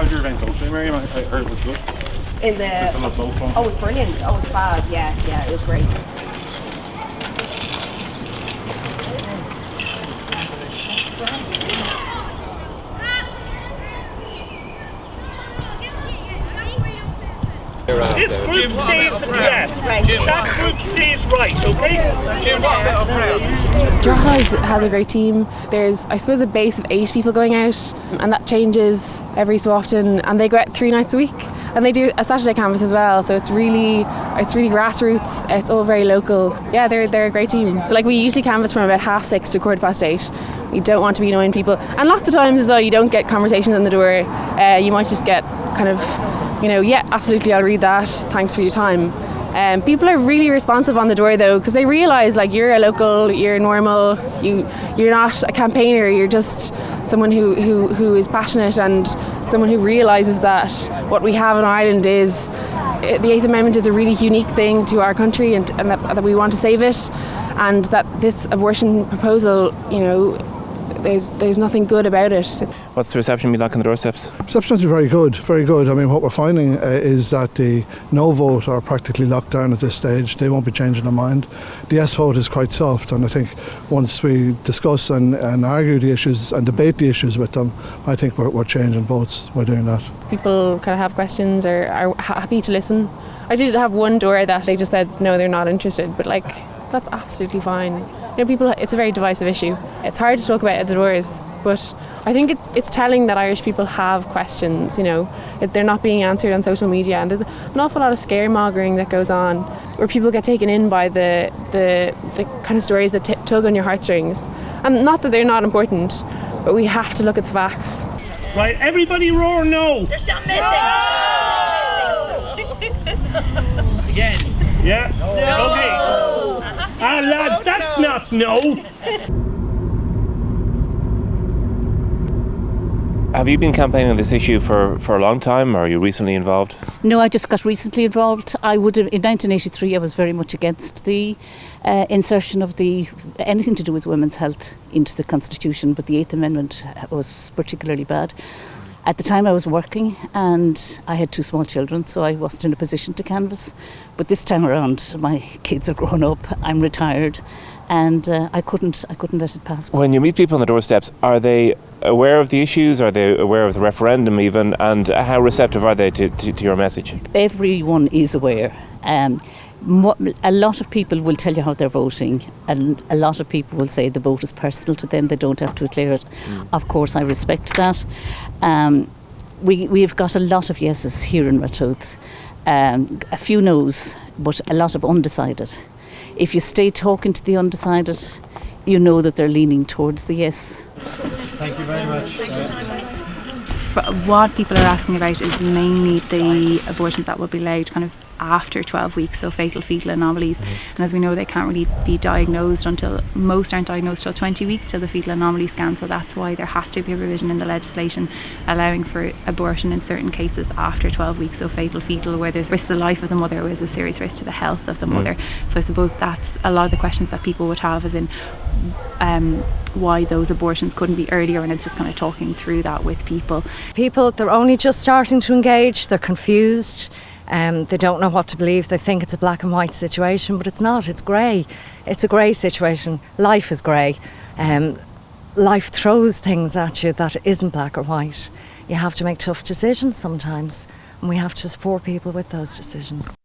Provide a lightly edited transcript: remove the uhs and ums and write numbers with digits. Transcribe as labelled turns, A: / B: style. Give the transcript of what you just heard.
A: how'd your event go today, Miriam? I heard it was good.
B: In the...
A: Oh,
B: it was brilliant. Oh, it was fab. Yeah, it was great.
C: This group stays left. That group stays right, okay?
D: Drogheda has a great team. There's, I suppose, a base of 8 people going out, and that changes every so often, and they go out 3 nights a week. And they do a Saturday canvas as well, so it's really grassroots. It's all very local. Yeah, they're a great team. So like we usually canvas from about 6:30 to 8:15. You don't want to be annoying people, and lots of times as well you don't get conversations on the door. You might just get kind of, yeah, absolutely, I'll read that. Thanks for your time. People are really responsive on the door though, because they realise like you're a local, you're normal, you're not a campaigner, you're just someone who is passionate and someone who realises that what we have in Ireland is the Eighth Amendment is a really unique thing to our country, and that we want to save it, and that this abortion proposal, there's nothing good about it.
E: What's the reception been like on the doorsteps?
F: Reception has been very good, very good. I mean, what we're finding is that the no vote are practically locked down at this stage. They won't be changing their mind. The yes vote is quite soft, and I think once we discuss and argue the issues and debate the issues with them, I think we're changing votes by doing that.
D: People kind of have questions or are happy to listen. I did have one door that they just said no, they're not interested, but like that's absolutely fine. People, it's a very divisive issue. It's hard to talk about at the doors, but I think it's telling that Irish people have questions. They're not being answered on social media, and there's an awful lot of scaremongering that goes on, where people get taken in by the kind of stories that tug on your heartstrings. And not that they're not important, but we have to look at the facts.
C: Right, everybody roar no.
B: There's something missing.
C: Again. Yeah. No. Okay. Lads, that's not no.
E: Have you been campaigning on this issue for a long time, or are you recently involved?
G: No, I just got recently involved. In 1983 I was very much against the insertion of anything to do with women's health into the Constitution, but the Eighth Amendment was particularly bad. At the time I was working and I had 2 small children, so I wasn't in a position to canvass. But this time around my kids are grown up, I'm retired, and I couldn't let it pass.
E: When you meet people on the doorsteps, are they aware of the issues? Are they aware of the referendum even? And how receptive are they to your message?
G: Everyone is aware. A lot of people will tell you how they're voting, and a lot of people will say the vote is personal to them, they don't have to declare it. Of course, I respect that. We've got a lot of yeses here in Maeve, a few no's, but a lot of undecided. If you stay talking to the undecided, you know that they're leaning towards the yes.
A: Thank you very much.
H: But what people are asking about is mainly the abortions that will be allowed kind of after 12 weeks, so fatal fetal anomalies. And as we know, they can't really be diagnosed until, most aren't diagnosed till 20 weeks till the fetal anomaly scan, so that's why there has to be a provision in the legislation allowing for abortion in certain cases after 12 weeks, so fatal fetal, where there's risk to the life of the mother or there's a serious risk to the health of the mother. So I suppose that's a lot of the questions that people would have, as in why those abortions couldn't be earlier, and it's just kind of talking through that with people.
I: People, they're only just starting to engage, they're confused. They don't know what to believe. They think it's a black and white situation, but it's not. It's grey. It's a grey situation. Life is grey. Life throws things at you that isn't black or white. You have to make tough decisions sometimes, and we have to support people with those decisions.